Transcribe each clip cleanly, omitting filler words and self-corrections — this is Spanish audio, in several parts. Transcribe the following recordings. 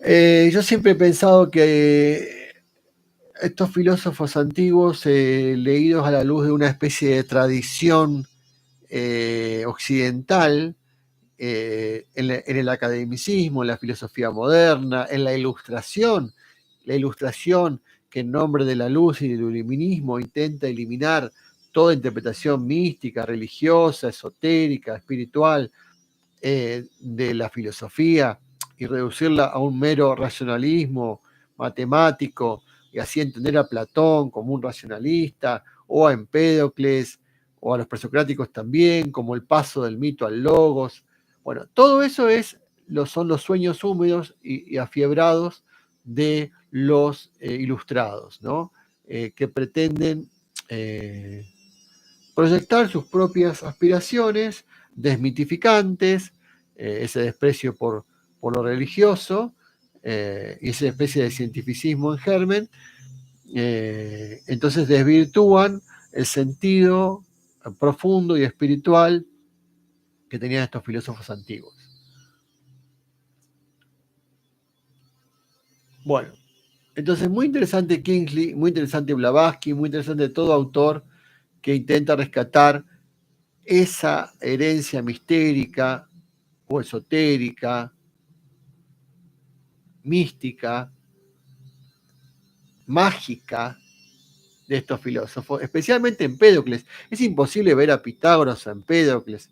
Yo siempre he pensado que estos filósofos antiguos, leídos a la luz de una especie de tradición occidental, en el academicismo, en la filosofía moderna, en la ilustración que en nombre de la luz y del iluminismo intenta eliminar toda interpretación mística, religiosa, esotérica, espiritual, de la filosofía y reducirla a un mero racionalismo matemático y así entender a Platón como un racionalista o a Empédocles o a los presocráticos también como el paso del mito al logos. Bueno, todo eso son los sueños húmedos y afiebrados de los ilustrados, ¿no? Que pretenden eh, proyectar sus propias aspiraciones desmitificantes, ese desprecio por lo religioso, y esa especie de cientificismo en germen. Entonces desvirtúan el sentido profundo y espiritual que tenían estos filósofos antiguos. Bueno, entonces muy interesante Kingsley, muy interesante Blavatsky, muy interesante todo autor que intenta rescatar esa herencia mistérica o esotérica, mística, mágica de estos filósofos, especialmente Empédocles. Es imposible ver a Pitágoras, a Empédocles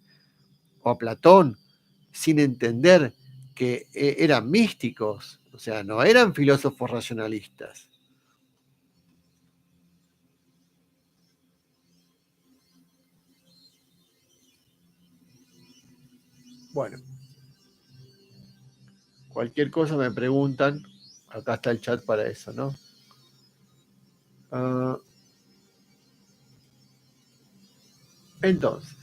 o a Platón sin entender que eran místicos, o sea, no eran filósofos racionalistas. Bueno, cualquier cosa me preguntan, acá está el chat para eso, ¿no? Uh, entonces,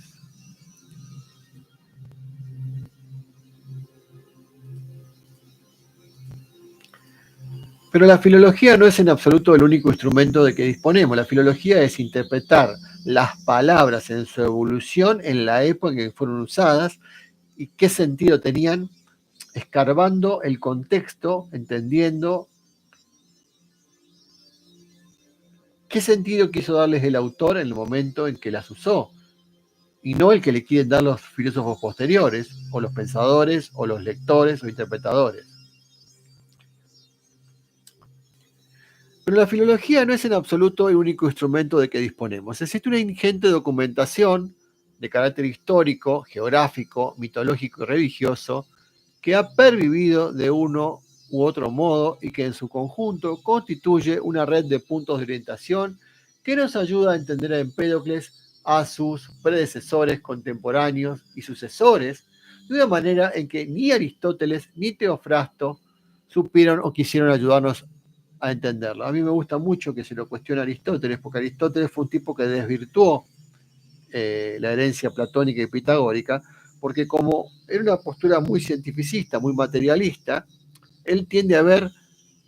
pero la filología no es en absoluto el único instrumento de que disponemos. La filología es interpretar las palabras en su evolución en la época en que fueron usadas y qué sentido tenían, escarbando el contexto, entendiendo qué sentido quiso darles el autor en el momento en que las usó, y no el que le quieren dar los filósofos posteriores, o los pensadores, o los lectores, o interpretadores. Pero la filología no es en absoluto el único instrumento de que disponemos. Existe una ingente documentación de carácter histórico, geográfico, mitológico y religioso que ha pervivido de uno u otro modo y que en su conjunto constituye una red de puntos de orientación que nos ayuda a entender a Empédocles, a sus predecesores contemporáneos y sucesores, de una manera en que ni Aristóteles ni Teofrasto supieron o quisieron ayudarnos a entenderlo. A mí me gusta mucho que se lo cuestione a Aristóteles, porque Aristóteles fue un tipo que desvirtuó la herencia platónica y pitagórica, porque como era una postura muy cientificista, muy materialista, él tiende a ver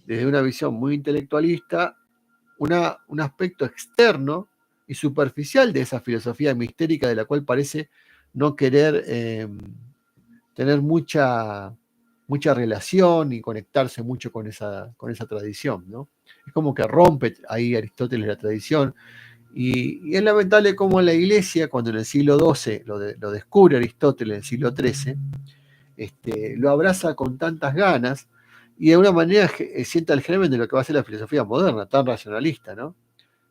desde una visión muy intelectualista un aspecto externo y superficial de esa filosofía mistérica de la cual parece no querer tener mucha relación y conectarse mucho con esa tradición, ¿no? Es como que rompe ahí Aristóteles la tradición, y es lamentable cómo la Iglesia, cuando en el siglo XII lo descubre Aristóteles, en el siglo XIII, lo abraza con tantas ganas y de alguna manera sienta el germen de lo que va a ser la filosofía moderna, tan racionalista, ¿no?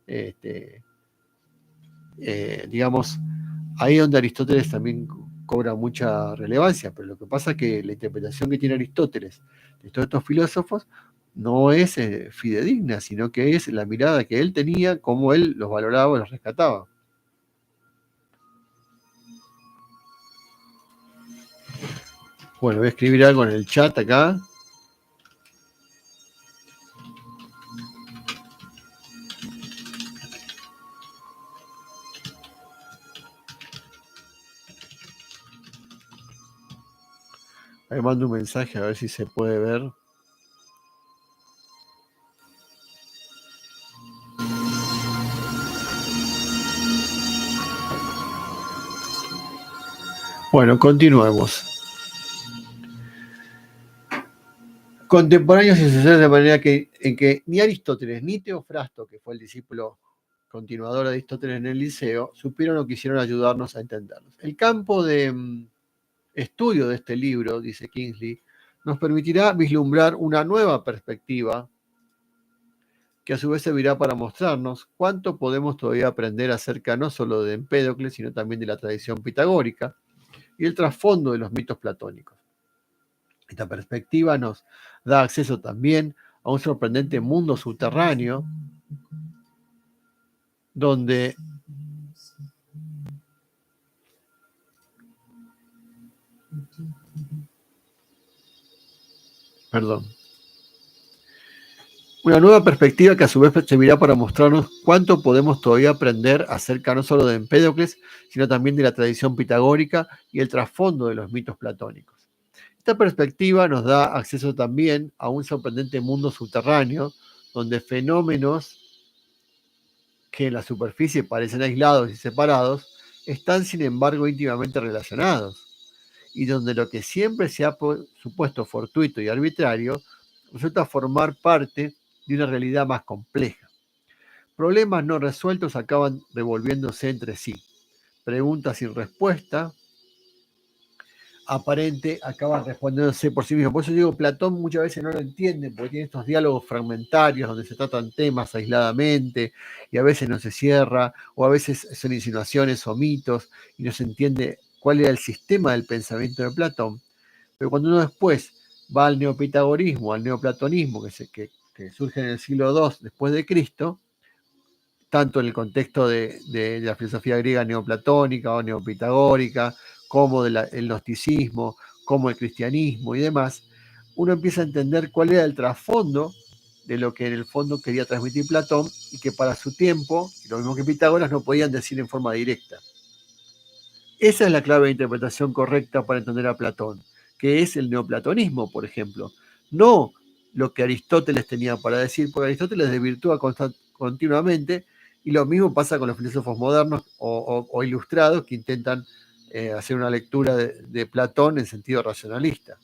Este, digamos, ahí es donde Aristóteles también cobra mucha relevancia, pero lo que pasa es que la interpretación que tiene Aristóteles de todos estos filósofos no es fidedigna, sino que es la mirada que él tenía, cómo él los valoraba y los rescataba. Bueno, voy a escribir algo en el chat acá. Ahí mando un mensaje a ver si se puede ver. Bueno, continuemos. contemporáneos y sucesores, de manera en que ni Aristóteles ni Teofrasto, que fue el discípulo continuador de Aristóteles en el Liceo, supieron o quisieron ayudarnos a entenderlos. El campo de estudio de este libro, dice Kingsley, nos permitirá vislumbrar una nueva perspectiva que a su vez servirá para mostrarnos cuánto podemos todavía aprender acerca no solo de Empédocles, sino también de la tradición pitagórica y el trasfondo de los mitos platónicos. Esta perspectiva nos da acceso también a un sorprendente mundo subterráneo donde una nueva perspectiva que a su vez servirá para mostrarnos cuánto podemos todavía aprender acerca no solo de Empédocles, sino también de la tradición pitagórica y el trasfondo de los mitos platónicos. Esta perspectiva nos da acceso también a un sorprendente mundo subterráneo, donde fenómenos que en la superficie parecen aislados y separados, están sin embargo íntimamente relacionados, y donde lo que siempre se ha supuesto fortuito y arbitrario resulta formar parte de una realidad más compleja. Problemas no resueltos acaban revolviéndose entre sí. Preguntas sin respuesta aparente acaban respondiéndose por sí mismo. Por eso digo, Platón muchas veces no lo entiende, porque tiene estos diálogos fragmentarios donde se tratan temas aisladamente y a veces no se cierra, o a veces son insinuaciones o mitos y no se entiende cuál era el sistema del pensamiento de Platón. Pero cuando uno después va al neopitagorismo, al neoplatonismo, que surge en el siglo II después de Cristo, tanto en el contexto de la filosofía griega neoplatónica o neopitagórica, como del gnosticismo, como el cristianismo y demás, uno empieza a entender cuál era el trasfondo de lo que en el fondo quería transmitir Platón y que para su tiempo, lo mismo que Pitágoras, no podían decir en forma directa. Esa es la clave de interpretación correcta para entender a Platón, que es el neoplatonismo, por ejemplo. No lo que Aristóteles tenía para decir, porque Aristóteles desvirtúa continuamente, y lo mismo pasa con los filósofos modernos o ilustrados que intentan hacer una lectura de Platón en sentido racionalista.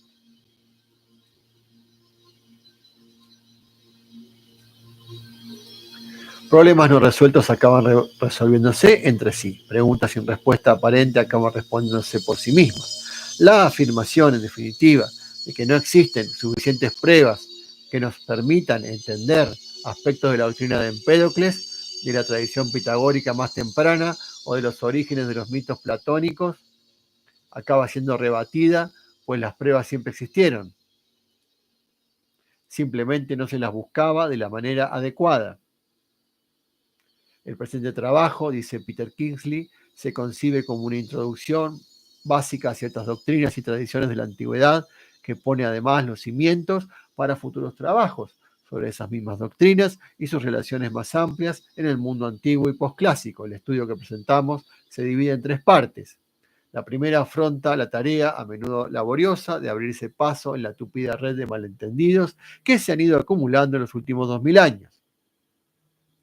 Problemas no resueltos acaban resolviéndose entre sí. Preguntas sin respuesta aparente acaban respondiéndose por sí mismas. La afirmación, en definitiva, de que no existen suficientes pruebas que nos permitan entender aspectos de la doctrina de Empédocles, de la tradición pitagórica más temprana o de los orígenes de los mitos platónicos, acaba siendo rebatida, pues las pruebas siempre existieron. Simplemente no se las buscaba de la manera adecuada. El presente trabajo, dice Peter Kingsley, se concibe como una introducción básica a ciertas doctrinas y tradiciones de la antigüedad que pone además los cimientos para futuros trabajos sobre esas mismas doctrinas y sus relaciones más amplias en el mundo antiguo y posclásico. El estudio que presentamos se divide en tres partes. La primera afronta la tarea, a menudo laboriosa, de abrirse paso en la tupida red de malentendidos que se han ido acumulando en los últimos 2000 años.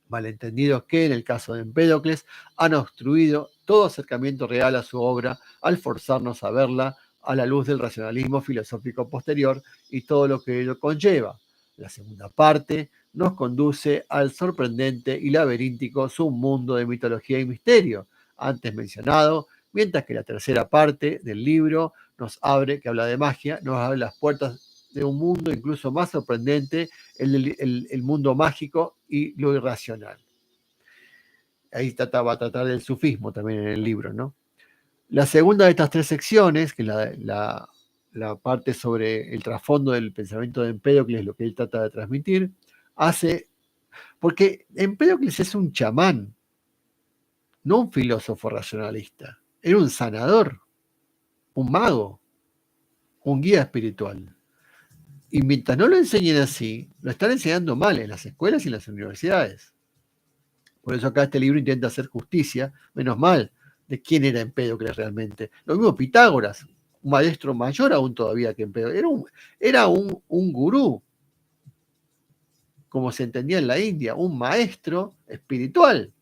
Malentendidos que, en el caso de Empédocles, han obstruido todo acercamiento real a su obra al forzarnos a verla a la luz del racionalismo filosófico posterior y todo lo que ello conlleva. La segunda parte nos conduce al sorprendente y laberíntico submundo de mitología y misterio, antes mencionado, mientras que la tercera parte del libro nos abre, que habla de magia, nos abre las puertas de un mundo incluso más sorprendente, el mundo mágico y lo irracional. Ahí va a tratar del sufismo también en el libro, ¿no? La segunda de estas tres secciones, que es la parte sobre el trasfondo del pensamiento de Empédocles, lo que él trata de transmitir, porque Empédocles es un chamán, no un filósofo racionalista, era un sanador, un mago, un guía espiritual. Y mientras no lo enseñen así, lo están enseñando mal en las escuelas y en las universidades. Por eso acá este libro intenta hacer justicia, menos mal, de quién era Empédocles realmente. Lo mismo Pitágoras, un maestro mayor aún todavía que Empédocles. Era un gurú, como se entendía en la India, un maestro espiritual,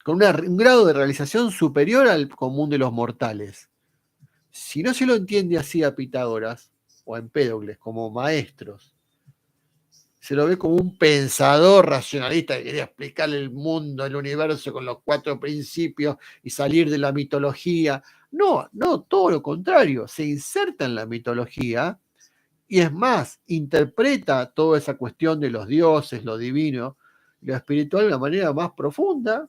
con un grado de realización superior al común de los mortales. Si no se lo entiende así a Pitágoras, o a Empédocles como maestros. Se lo ve como un pensador racionalista que quería explicarle el mundo, el universo con los 4 principios y salir de la mitología. No, todo lo contrario, se inserta en la mitología y es más, interpreta toda esa cuestión de los dioses, lo divino, lo espiritual de una manera más profunda,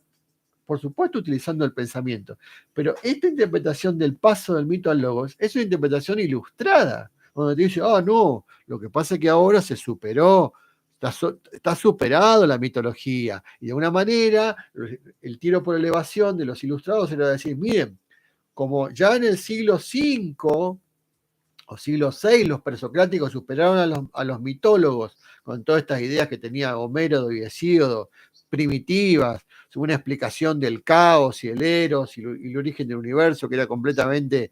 por supuesto utilizando el pensamiento. Pero esta interpretación del paso del mito al logos es una interpretación ilustrada, donde te dice, no, lo que pasa es que ahora se superó, está superado la mitología. Y de alguna manera, el tiro por elevación de los ilustrados era decir, miren, como ya en el siglo V o siglo VI los presocráticos superaron a los mitólogos con todas estas ideas que tenía Homero y Hesíodo, primitivas, una explicación del caos y el eros y el origen del universo que era completamente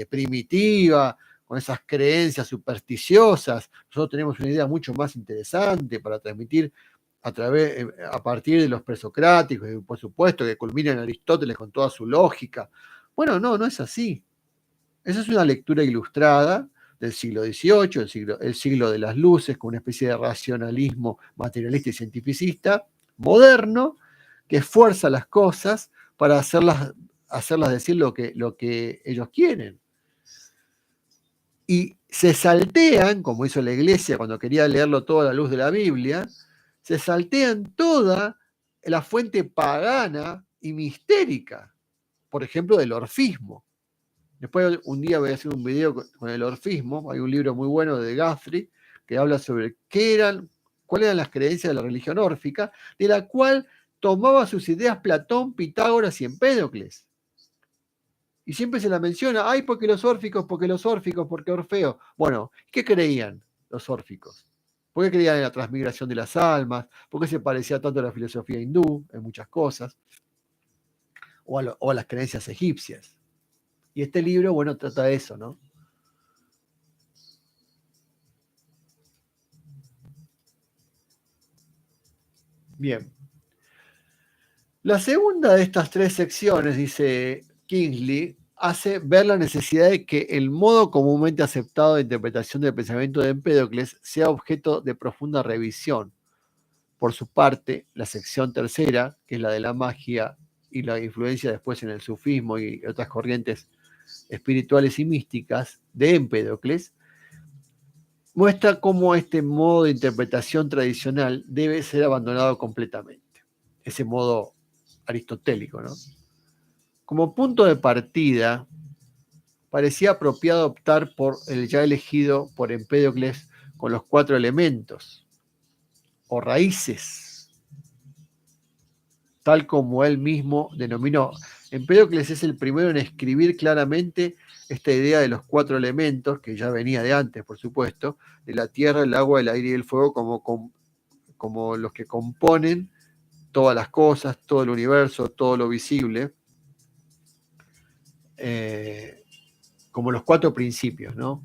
primitiva, con esas creencias supersticiosas. Nosotros tenemos una idea mucho más interesante para transmitir a partir de los presocráticos, y por supuesto que culmina en Aristóteles con toda su lógica. Bueno, no es así. Esa es una lectura ilustrada del siglo XVIII, el siglo de las luces, con una especie de racionalismo materialista y cientificista, moderno, que esfuerza las cosas para hacerlas decir lo que ellos quieren. Y se saltean, como hizo la Iglesia cuando quería leerlo todo a la luz de la Biblia, se saltean toda la fuente pagana y mistérica, por ejemplo, del orfismo. Después un día voy a hacer un video con el orfismo. Hay un libro muy bueno de Guthrie que habla sobre cuáles eran las creencias de la religión órfica, de la cual tomaba sus ideas Platón, Pitágoras y Empédocles. Y siempre se la menciona, porque los órficos, porque Orfeo. Bueno, ¿qué creían los órficos? ¿Por qué creían en la transmigración de las almas? ¿Por qué se parecía tanto a la filosofía hindú en muchas cosas? O a las creencias egipcias. Y este libro, bueno, trata de eso, ¿no? Bien. La segunda de estas 3 secciones, dice Kingsley, hace ver la necesidad de que el modo comúnmente aceptado de interpretación del pensamiento de Empédocles sea objeto de profunda revisión. Por su parte, la sección tercera, que es la de la magia y la influencia después en el sufismo y otras corrientes espirituales y místicas de Empédocles, muestra cómo este modo de interpretación tradicional debe ser abandonado completamente. Ese modo aristotélico, ¿no? Como punto de partida, parecía apropiado optar por el ya elegido por Empédocles con los 4 elementos o raíces, tal como él mismo denominó. Empédocles es el primero en escribir claramente esta idea de los 4 elementos, que ya venía de antes, por supuesto, de la tierra, el agua, el aire y el fuego, como los que componen todas las cosas, todo el universo, todo lo visible, como los 4 principios, ¿no?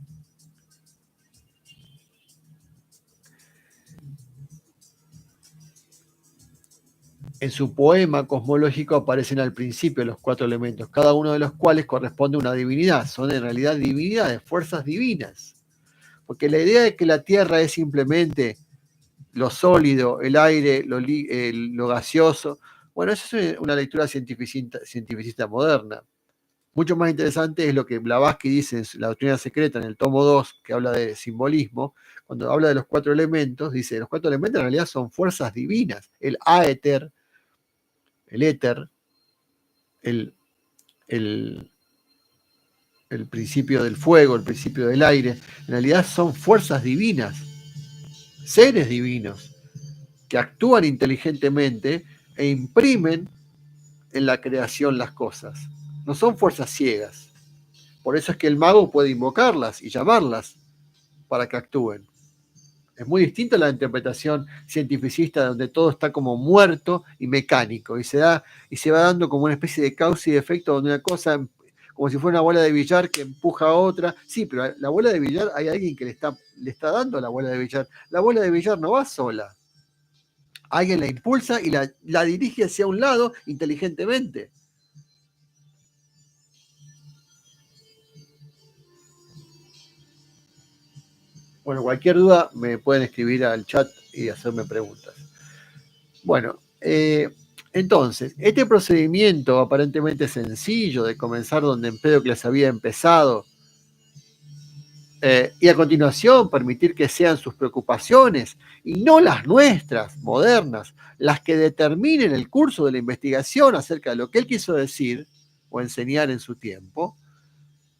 En su poema cosmológico aparecen al principio los 4 elementos, cada uno de los cuales corresponde a una divinidad. Son en realidad divinidades, fuerzas divinas. Porque la idea de que la Tierra es simplemente lo sólido, el aire, lo gaseoso, bueno, eso es una lectura cientificista moderna. Mucho más interesante es lo que Blavatsky dice en La doctrina secreta, en el tomo 2, que habla de simbolismo. Cuando habla de los 4 elementos, dice, los 4 elementos en realidad son fuerzas divinas. El aéter, el éter, el principio del fuego, el principio del aire, en realidad son fuerzas divinas, seres divinos, que actúan inteligentemente e imprimen en la creación las cosas. No son fuerzas ciegas. Por eso es que el mago puede invocarlas y llamarlas para que actúen. Es muy distinta a la interpretación cientificista donde todo está como muerto y mecánico y se va dando como una especie de causa y efecto donde una cosa, como si fuera una bola de billar que empuja a otra. Sí, pero la bola de billar hay alguien que le está dando a la bola de billar. La bola de billar no va sola. Alguien la impulsa y la dirige hacia un lado inteligentemente. Bueno, cualquier duda me pueden escribir al chat y hacerme preguntas. Bueno, entonces, este procedimiento aparentemente sencillo de comenzar donde Empédocles había empezado y a continuación permitir que sean sus preocupaciones y no las nuestras, modernas, las que determinen el curso de la investigación acerca de lo que él quiso decir o enseñar en su tiempo,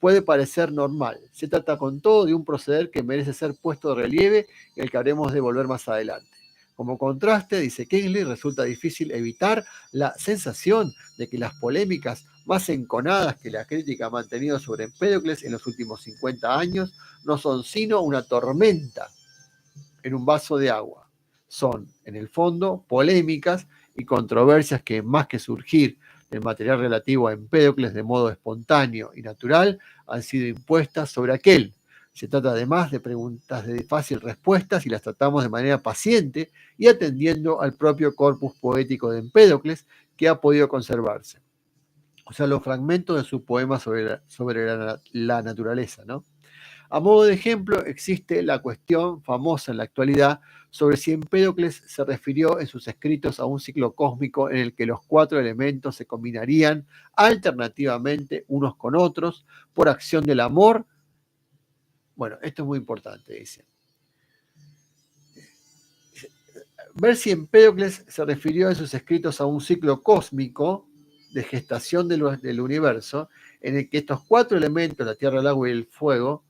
puede parecer normal. Se trata con todo de un proceder que merece ser puesto de relieve y al que habremos de volver más adelante. Como contraste, dice Kingsley, resulta difícil evitar la sensación de que las polémicas más enconadas que la crítica ha mantenido sobre Empédocles en los últimos 50 años no son sino una tormenta en un vaso de agua. Son, en el fondo, polémicas y controversias que, más que surgir del material relativo a Empédocles de modo espontáneo y natural, han sido impuestas sobre aquel. Se trata además de preguntas de fácil respuesta y las tratamos de manera paciente y atendiendo al propio corpus poético de Empédocles que ha podido conservarse. O sea, los fragmentos de su poema sobre la naturaleza, ¿no? A modo de ejemplo, existe la cuestión famosa en la actualidad sobre si Empédocles se refirió en sus escritos a un ciclo cósmico en el que los 4 elementos se combinarían alternativamente unos con otros por acción del amor. Bueno, esto es muy importante, dice. Ver si Empédocles se refirió en sus escritos a un ciclo cósmico de gestación del universo en el que estos 4 elementos, la tierra, el agua y el fuego,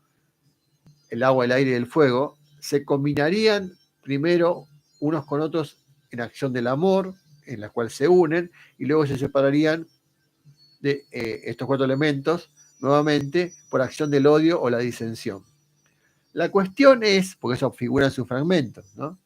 el agua, el aire y el fuego, se combinarían primero unos con otros en acción del amor, en la cual se unen, y luego se separarían de estos 4 elementos nuevamente por acción del odio o la disensión. La cuestión es, porque eso figura en sus fragmentos, ¿no?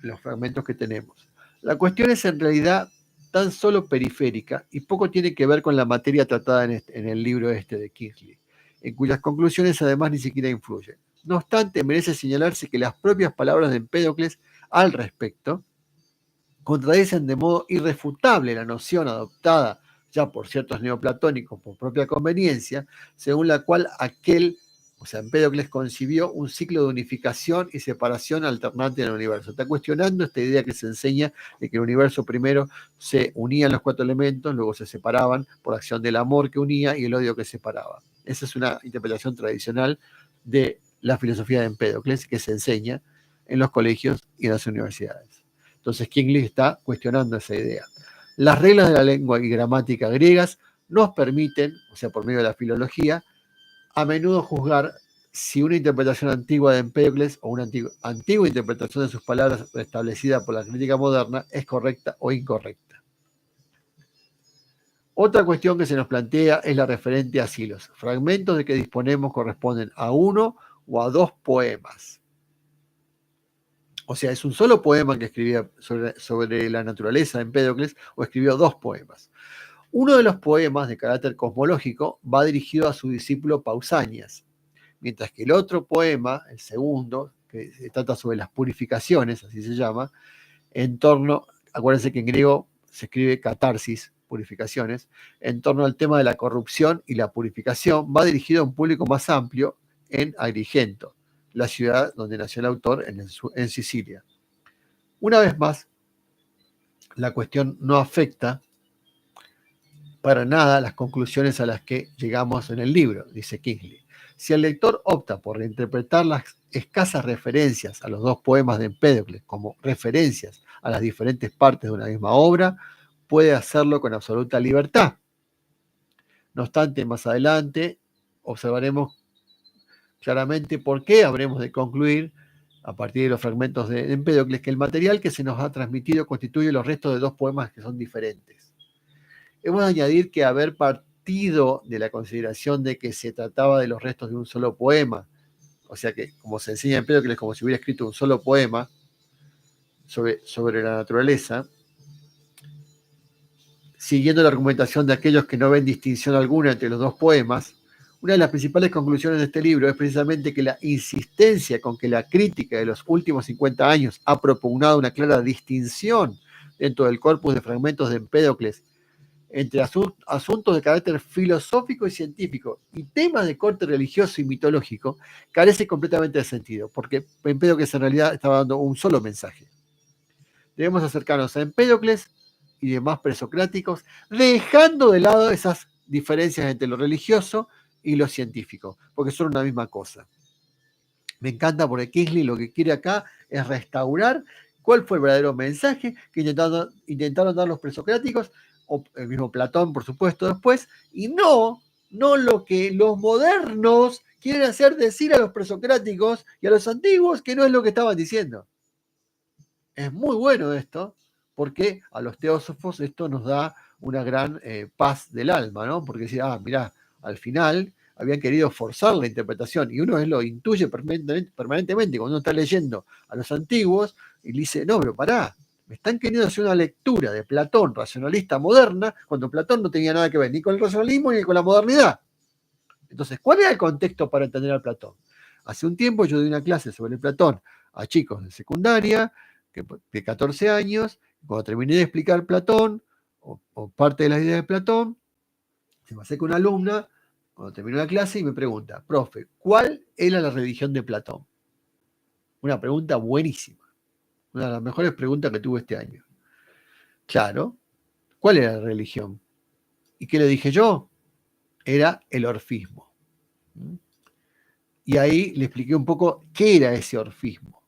Los fragmentos que tenemos. La cuestión es en realidad tan solo periférica y poco tiene que ver con la materia tratada en el libro este de Kingsley, en cuyas conclusiones además ni siquiera influyen. No obstante, merece señalarse que las propias palabras de Empédocles al respecto contradicen de modo irrefutable la noción adoptada ya por ciertos neoplatónicos por propia conveniencia, según la cual aquel, o sea, Empédocles concibió un ciclo de unificación y separación alternante en el universo. Está cuestionando esta idea que se enseña de que el universo primero se unían los 4 elementos, luego se separaban por acción del amor que unía y el odio que separaba. Esa es una interpretación tradicional de la filosofía de Empédocles que se enseña en los colegios y en las universidades. Entonces Kingsley está cuestionando esa idea. Las reglas de la lengua y gramática griegas nos permiten, o sea, por medio de la filología, a menudo juzgar si una interpretación antigua de Empédocles o una antigua interpretación de sus palabras restablecida por la crítica moderna es correcta o incorrecta. Otra cuestión que se nos plantea es la referente a silos. Fragmentos de que disponemos corresponden a 1 o a 2 poemas. O sea, es un solo poema que escribía sobre la naturaleza de Empédocles o escribió 2 poemas. Uno de los poemas de carácter cosmológico va dirigido a su discípulo Pausanias, mientras que el otro poema, el segundo, que se trata sobre las purificaciones, así se llama, en torno, acuérdense que en griego se escribe catarsis, purificaciones, en torno al tema de la corrupción y la purificación, va dirigido a un público más amplio en Agrigento, la ciudad donde nació el autor en Sicilia. Una vez más, la cuestión no afecta para nada las conclusiones a las que llegamos en el libro, dice Kingsley. Si el lector opta por reinterpretar las escasas referencias a los 2 poemas de Empédocles como referencias a las diferentes partes de una misma obra, puede hacerlo con absoluta libertad. No obstante, más adelante observaremos claramente por qué habremos de concluir, a partir de los fragmentos de Empédocles, que el material que se nos ha transmitido constituye los restos de 2 poemas que son diferentes. Hemos de añadir que haber partido de la consideración de que se trataba de los restos de un solo poema, o sea que, como se enseña en Empédocles, como si hubiera escrito un solo poema sobre la naturaleza, siguiendo la argumentación de aquellos que no ven distinción alguna entre los 2 poemas, una de las principales conclusiones de este libro es precisamente que la insistencia con que la crítica de los últimos 50 años ha propugnado una clara distinción dentro del corpus de fragmentos de Empédocles entre asuntos de carácter filosófico y científico y temas de corte religioso y mitológico, carece completamente de sentido, porque Empédocles en realidad estaba dando un solo mensaje. Debemos acercarnos a Empédocles y demás presocráticos, dejando de lado esas diferencias entre lo religioso y lo científico, porque son una misma cosa. Me encanta porque Kingsley lo que quiere acá es restaurar cuál fue el verdadero mensaje que intentaron dar los presocráticos, o el mismo Platón, por supuesto, después, y no lo que los modernos quieren hacer decir a los presocráticos y a los antiguos, que no es lo que estaban diciendo. Es muy bueno esto, porque a los teósofos esto nos da una gran paz del alma, ¿no? Porque decir, mirá, al final habían querido forzar la interpretación, y uno lo intuye permanentemente cuando uno está leyendo a los antiguos, y le dice, no, pero pará, me están queriendo hacer una lectura de Platón, racionalista moderna, cuando Platón no tenía nada que ver ni con el racionalismo ni con la modernidad. Entonces, ¿cuál era el contexto para entender a Platón? Hace un tiempo yo di una clase sobre Platón a chicos de secundaria, de 14 años. Cuando terminé de explicar Platón, o parte de las ideas de Platón, se me acerca una alumna, cuando terminó la clase, y me pregunta, profe, ¿cuál era la religión de Platón? Una pregunta buenísima. Una de las mejores preguntas que tuve este año. Claro, ¿cuál era la religión? ¿Y qué le dije yo? Era el orfismo. Y ahí le expliqué un poco qué era ese orfismo.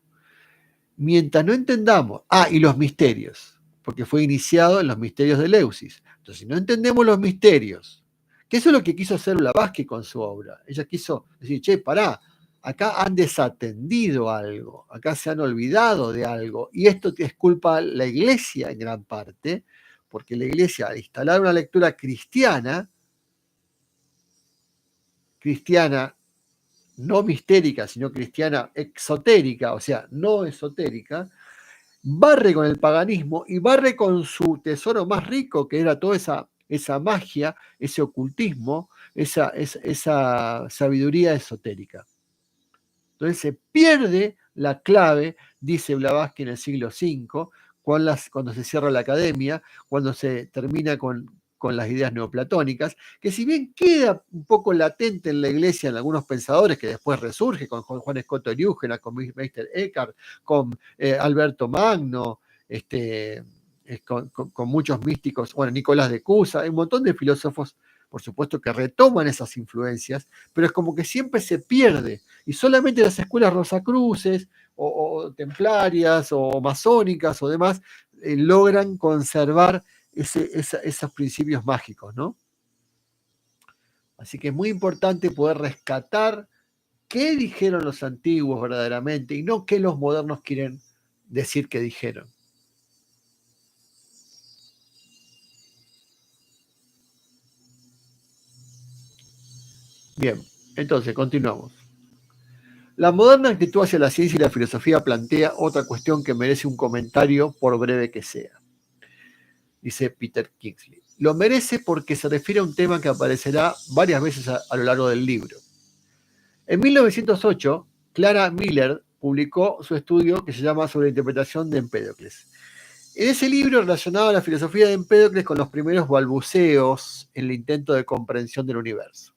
Mientras no entendamos, y los misterios, porque fue iniciado en los misterios de Eleusis. Entonces, si no entendemos los misterios, que eso es lo que quiso hacer Blavatsky con su obra. Ella quiso decir, che, pará, acá han desatendido algo, acá se han olvidado de algo, y esto es culpa de la Iglesia en gran parte, porque la Iglesia, al instalar una lectura cristiana no mistérica, sino cristiana exotérica, o sea, no esotérica, barre con el paganismo y barre con su tesoro más rico, que era toda esa magia, ese ocultismo, esa sabiduría esotérica. Entonces se pierde la clave, dice Blavatsky en el siglo V, cuando se cierra la academia, cuando se termina con las ideas neoplatónicas, que si bien queda un poco latente en la iglesia en algunos pensadores, que después resurge con Juan Escoto Eriúgena, con Meister Eckhart, con Alberto Magno, con muchos místicos, bueno, Nicolás de Cusa, hay un montón de filósofos, por supuesto, que retoman esas influencias, pero es como que siempre se pierde, y solamente las escuelas rosacruces, o templarias, o masónicas, o demás, logran conservar esos principios mágicos, ¿no? Así que es muy importante poder rescatar qué dijeron los antiguos verdaderamente y no qué los modernos quieren decir que dijeron. Bien, entonces continuamos. La moderna actitud hacia la ciencia y la filosofía plantea otra cuestión que merece un comentario, por breve que sea. Dice Peter Kingsley. Lo merece porque se refiere a un tema que aparecerá varias veces a lo largo del libro. En 1908, Clara Miller publicó su estudio que se llama Sobre la interpretación de Empédocles. En ese libro relacionaba la filosofía de Empédocles con los primeros balbuceos en el intento de comprensión del universo.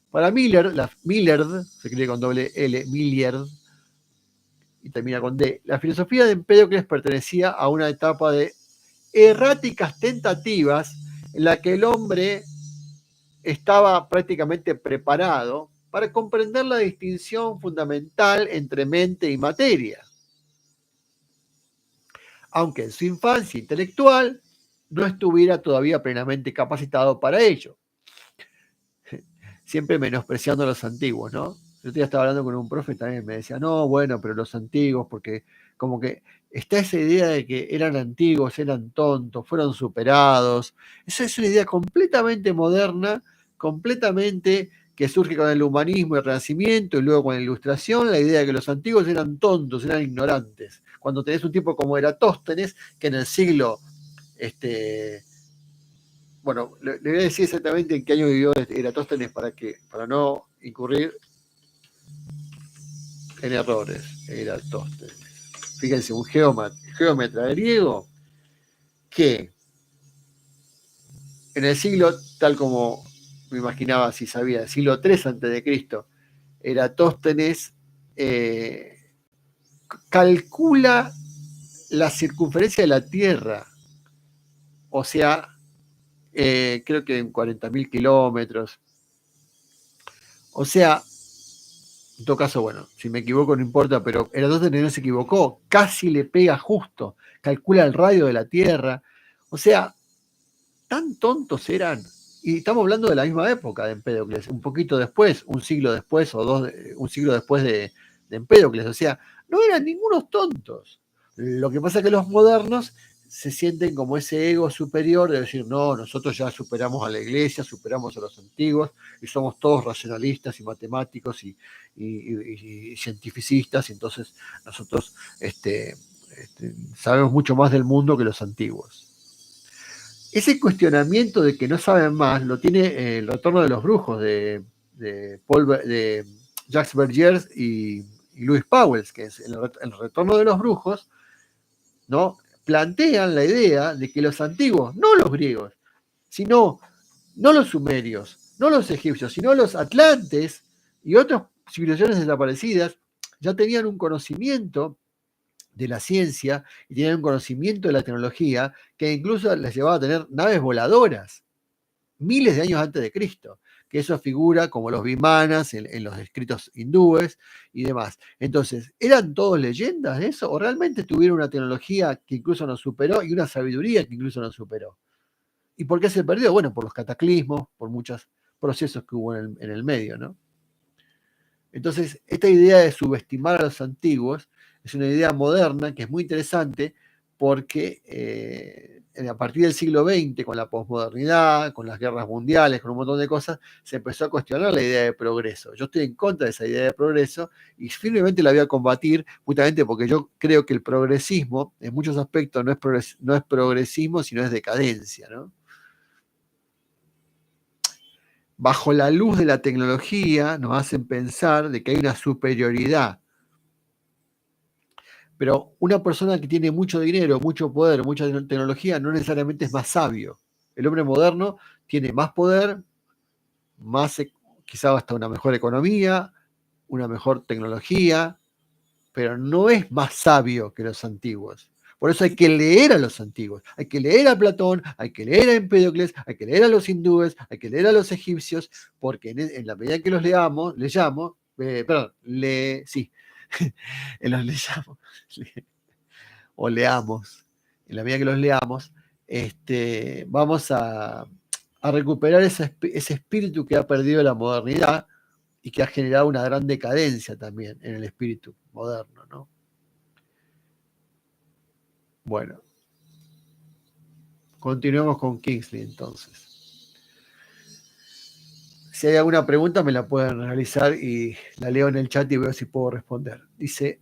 Para Millard, se escribe con doble L, Millard, y termina con D, la filosofía de Empédocles pertenecía a una etapa de erráticas tentativas en la que el hombre estaba prácticamente preparado para comprender la distinción fundamental entre mente y materia. Aunque en su infancia intelectual no estuviera todavía plenamente capacitado para ello. Siempre menospreciando a los antiguos, ¿no? Yo estaba hablando con un profe también, me decía, no, bueno, pero los antiguos, porque como que está esa idea de que eran antiguos, eran tontos, fueron superados. Esa es una idea completamente moderna, completamente que surge con el humanismo y el Renacimiento y luego con la Ilustración, la idea de que los antiguos eran tontos, eran ignorantes. Cuando tenés un tipo como Eratóstenes, que en el siglo, bueno, le voy a decir exactamente en qué año vivió Eratóstenes para no incurrir en errores. Eratóstenes. Fíjense, un geómetra griego que en el siglo, tal como me imaginaba si sabía, el siglo III a.C., Eratóstenes calcula la circunferencia de la Tierra, o sea, creo que en 40.000 kilómetros. O sea, en todo caso, bueno, si me equivoco no importa, pero Eratóstenes no se equivocó, casi le pega justo, calcula el radio de la Tierra. O sea, tan tontos eran. Y estamos hablando de la misma época de Empédocles, un poquito después, un siglo después o dos, un siglo después de Empédocles. O sea, no eran ningunos tontos. Lo que pasa es que los modernos se sienten como ese ego superior de decir, no, nosotros ya superamos a la iglesia, superamos a los antiguos y somos todos racionalistas y matemáticos y cientificistas, y entonces nosotros sabemos mucho más del mundo que los antiguos. Ese cuestionamiento de que no saben más lo tiene el retorno de los brujos de Jacques Vergier y Louis Pauwels, que es el retorno de los brujos, ¿no? Plantean la idea de que los antiguos, no los griegos, sino no los sumerios, no los egipcios, sino los atlantes y otras civilizaciones desaparecidas, ya tenían un conocimiento de la ciencia y tenían un conocimiento de la tecnología que incluso les llevaba a tener naves voladoras miles de años antes de Cristo, que eso figura como los vimanas en los escritos hindúes y demás. Entonces, ¿eran todos leyendas de eso? ¿O realmente tuvieron una tecnología que incluso nos superó y una sabiduría que incluso nos superó? ¿Y por qué se perdió? Bueno, por los cataclismos, por muchos procesos que hubo en el medio, ¿no? Entonces, esta idea de subestimar a los antiguos es una idea moderna que es muy interesante porque a partir del siglo XX, con la posmodernidad, con las guerras mundiales, con un montón de cosas, se empezó a cuestionar la idea de progreso. Yo estoy en contra de esa idea de progreso y firmemente la voy a combatir justamente porque yo creo que el progresismo, en muchos aspectos, no es progresismo, sino es decadencia, ¿no? Bajo la luz de la tecnología nos hacen pensar de que hay una superioridad. Pero una persona que tiene mucho dinero, mucho poder, mucha tecnología, no necesariamente es más sabio. El hombre moderno tiene más poder, quizá hasta una mejor economía, una mejor tecnología, pero no es más sabio que los antiguos. Por eso hay que leer a los antiguos, hay que leer a Platón, hay que leer a Empédocles, hay que leer a los hindúes, hay que leer a los egipcios, porque en la medida que los leamos, los leyamos, o leamos, en la medida que los leamos, vamos a recuperar ese espíritu que ha perdido la modernidad y que ha generado una gran decadencia también en el espíritu moderno, ¿no? Bueno, continuemos con Kingsley entonces. Si hay alguna pregunta me la pueden realizar y la leo en el chat y veo si puedo responder. Dice,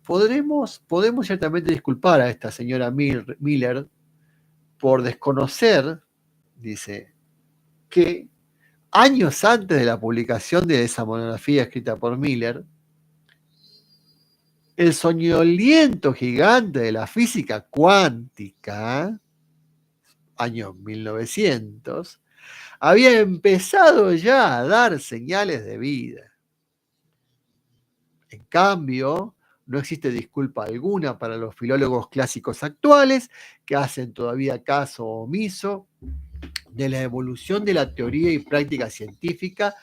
podemos ciertamente disculpar a esta señora Miller por desconocer, dice, que años antes de la publicación de esa monografía escrita por Miller, el soñoliento gigante de la física cuántica, año 1900, había empezado ya a dar señales de vida. En cambio, no existe disculpa alguna para los filólogos clásicos actuales que hacen todavía caso omiso de la evolución de la teoría y práctica científica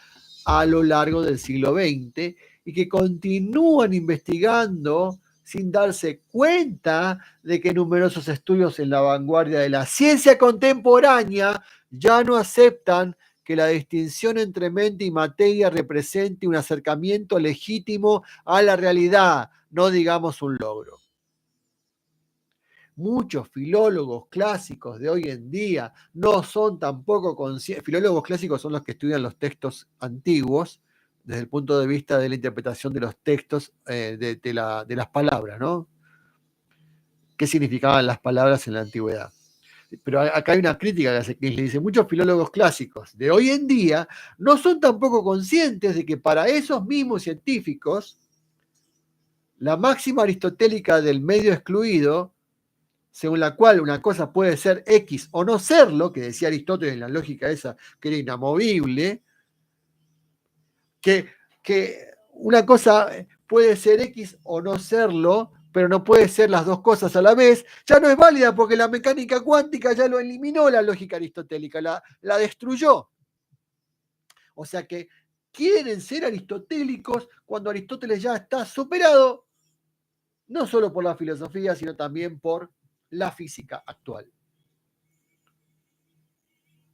a lo largo del siglo XX y que continúan investigando sin darse cuenta de que numerosos estudios en la vanguardia de la ciencia contemporánea ya no aceptan que la distinción entre mente y materia represente un acercamiento legítimo a la realidad, no digamos un logro. Muchos filólogos clásicos de hoy en día no son tampoco conscientes. Filólogos clásicos son los que estudian los textos antiguos desde el punto de vista de la interpretación de los textos de las palabras, ¿no? ¿Qué significaban las palabras en la antigüedad? Pero acá hay una crítica que hace Kingsley, dice, muchos filólogos clásicos de hoy en día no son tampoco conscientes de que para esos mismos científicos la máxima aristotélica del medio excluido según la cual una cosa puede ser X o no serlo, que decía Aristóteles en la lógica esa que era inamovible, que una cosa puede ser X o no serlo, pero no puede ser las dos cosas a la vez, ya no es válida porque la mecánica cuántica ya lo eliminó la lógica aristotélica, la destruyó. O sea que quieren ser aristotélicos cuando Aristóteles ya está superado, no solo por la filosofía, sino también por la física actual.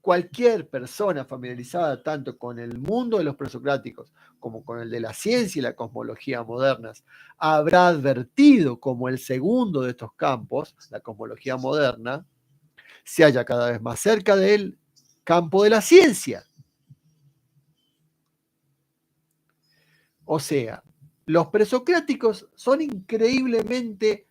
Cualquier persona familiarizada tanto con el mundo de los presocráticos como con el de la ciencia y la cosmología modernas habrá advertido como el segundo de estos campos, la cosmología moderna, se halla cada vez más cerca del campo de la ciencia. O sea, los presocráticos son increíblemente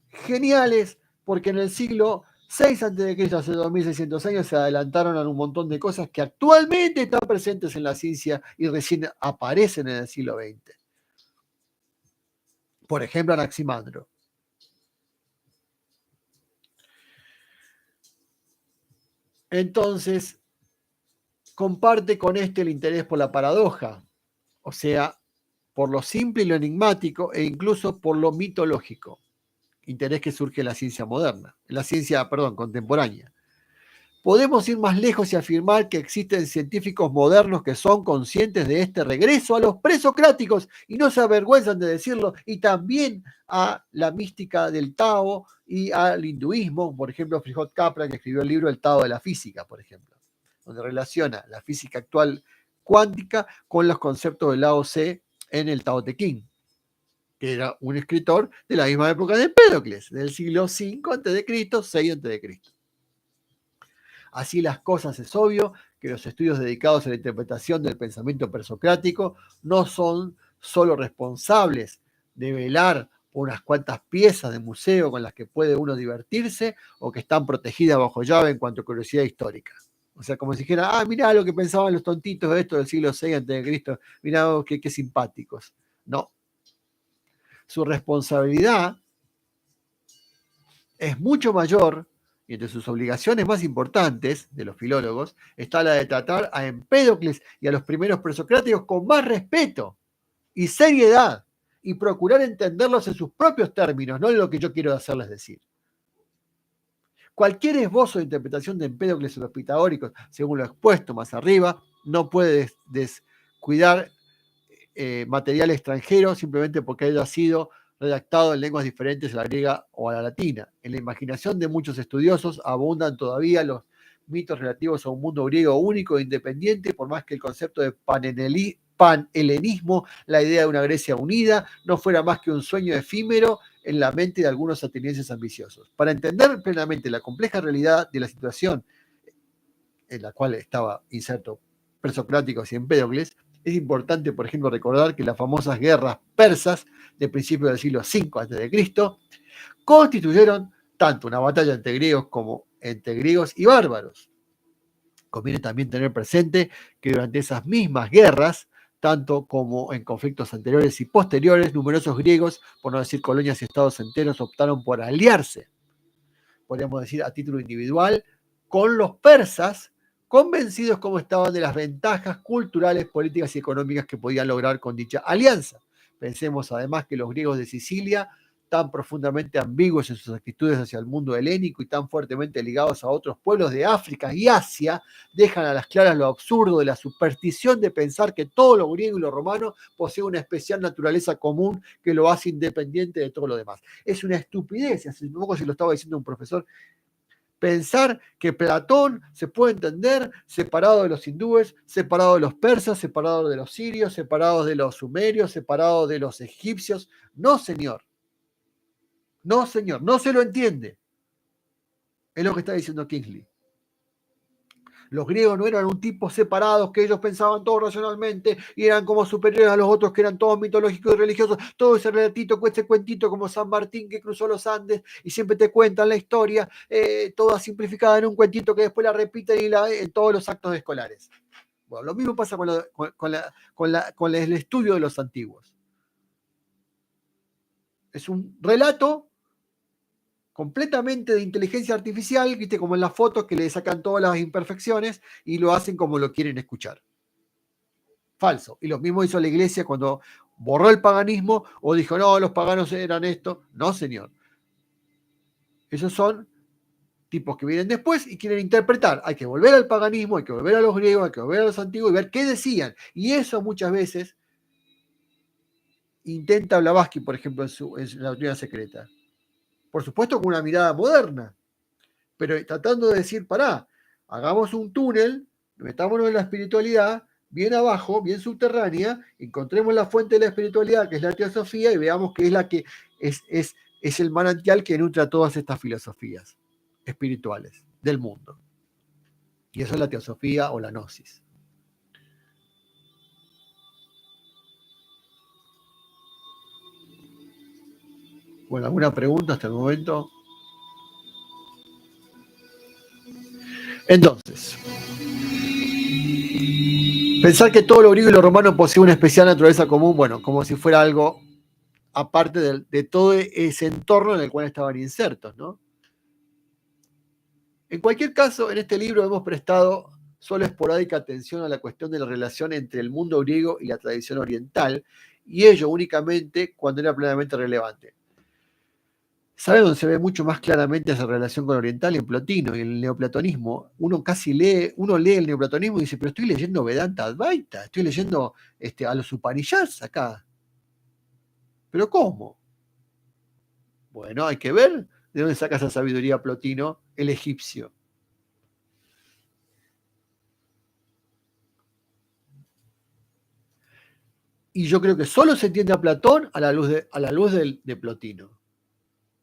geniales porque en el siglo 6 a.C., hace 2600 años, se adelantaron a un montón de cosas que actualmente están presentes en la ciencia y recién aparecen en el siglo XX. Por ejemplo, Anaximandro. Entonces, comparte con este el interés por la paradoja, o sea, por lo simple y lo enigmático e incluso por lo mitológico. Interés que surge en la ciencia moderna, en la ciencia, contemporánea. Podemos ir más lejos y afirmar que existen científicos modernos que son conscientes de este regreso a los presocráticos y no se avergüenzan de decirlo, y también a la mística del Tao y al hinduismo, por ejemplo, Frijot Capra, que escribió el libro El Tao de la Física, por ejemplo, donde relaciona la física actual cuántica con los conceptos de Lao Tse en el Tao Te Ching, que era un escritor de la misma época de Empédocles, del siglo V a.C., 6 a.C. Así las cosas, es obvio que los estudios dedicados a la interpretación del pensamiento presocrático no son solo responsables de velar por unas cuantas piezas de museo con las que puede uno divertirse o que están protegidas bajo llave en cuanto a curiosidad histórica. O sea, como si dijera, mirá lo que pensaban los tontitos de esto del siglo VI a.C., mirá qué simpáticos. No. Su responsabilidad es mucho mayor, y entre sus obligaciones más importantes de los filólogos está la de tratar a Empédocles y a los primeros presocráticos con más respeto y seriedad y procurar entenderlos en sus propios términos, no en lo que yo quiero hacerles decir. Cualquier esbozo de interpretación de Empédocles y los pitagóricos, según lo expuesto más arriba, no puede descuidar material extranjero simplemente porque haya sido redactado en lenguas diferentes a la griega o a la latina. En la imaginación de muchos estudiosos abundan todavía los mitos relativos a un mundo griego único e independiente, por más que el concepto de panhelenismo, la idea de una Grecia unida, no fuera más que un sueño efímero en la mente de algunos atenienses ambiciosos. Para entender plenamente la compleja realidad de la situación en la cual estaba inserto Presocráticos y Empédocles, es importante, por ejemplo, recordar que las famosas guerras persas de principios del siglo V a.C. constituyeron tanto una batalla entre griegos como entre griegos y bárbaros. Conviene también tener presente que durante esas mismas guerras, tanto como en conflictos anteriores y posteriores, numerosos griegos, por no decir colonias y estados enteros, optaron por aliarse, podríamos decir a título individual, con los persas, convencidos como estaban de las ventajas culturales, políticas y económicas que podían lograr con dicha alianza. Pensemos además que los griegos de Sicilia, tan profundamente ambiguos en sus actitudes hacia el mundo helénico y tan fuertemente ligados a otros pueblos de África y Asia, dejan a las claras lo absurdo de la superstición de pensar que todo lo griego y lo romano posee una especial naturaleza común que lo hace independiente de todo lo demás. Es una estupidez, hace poco se lo estaba diciendo un profesor, pensar que Platón se puede entender separado de los hindúes, separado de los persas, separado de los sirios, separado de los sumerios, separado de los egipcios. No, señor. No, señor. No se lo entiende. Es lo que está diciendo Kingsley. Los griegos no eran un tipo separados que ellos pensaban todo racionalmente y eran como superiores a los otros que eran todos mitológicos y religiosos, todo ese relatito, ese cuentito como San Martín que cruzó los Andes y siempre te cuentan la historia, toda simplificada en un cuentito que después la repiten en todos los actos escolares. Bueno, lo mismo pasa con el estudio de los antiguos. Es un relato completamente de inteligencia artificial, viste, como en las fotos que le sacan todas las imperfecciones y lo hacen como lo quieren escuchar. Falso. Y lo mismo hizo la iglesia cuando borró el paganismo o dijo, no, los paganos eran esto. No, señor. Esos son tipos que vienen después y quieren interpretar. Hay que volver al paganismo, hay que volver a los griegos, hay que volver a los antiguos y ver qué decían. Y eso muchas veces intenta Blavatsky, por ejemplo, en la doctrina secreta. Por supuesto con una mirada moderna, pero tratando de decir, pará, hagamos un túnel, metámonos en la espiritualidad, bien abajo, bien subterránea, encontremos la fuente de la espiritualidad, que es la teosofía, y veamos que es la que es el manantial que nutre todas estas filosofías espirituales del mundo. Y eso es la teosofía o la gnosis. Bueno, ¿alguna pregunta hasta el momento? Entonces, pensar que todo lo griego y lo romano posee una especial naturaleza común, bueno, como si fuera algo aparte de todo ese entorno en el cual estaban insertos, ¿no? En cualquier caso, en este libro hemos prestado solo esporádica atención a la cuestión de la relación entre el mundo griego y la tradición oriental, y ello únicamente cuando era plenamente relevante. ¿Sabe dónde se ve mucho más claramente esa relación con oriental? En Plotino y el neoplatonismo. Uno lee el neoplatonismo y dice, pero estoy leyendo Vedanta Advaita, estoy leyendo a los Upanishads acá. ¿Pero cómo? Bueno, hay que ver de dónde saca esa sabiduría Plotino, el egipcio. Y yo creo que solo se entiende a Platón a la luz de Plotino,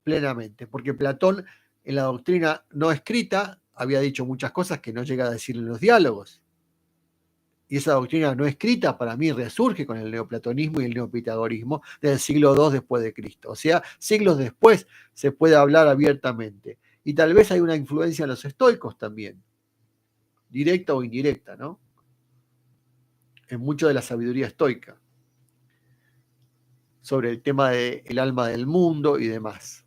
plenamente, porque Platón en la doctrina no escrita había dicho muchas cosas que no llega a decir en los diálogos. Y esa doctrina no escrita para mí resurge con el neoplatonismo y el neopitagorismo del siglo II después de Cristo. O sea, siglos después se puede hablar abiertamente. Y tal vez hay una influencia en los estoicos también, directa o indirecta, ¿no? En mucho de la sabiduría estoica, sobre el tema del alma del mundo y demás.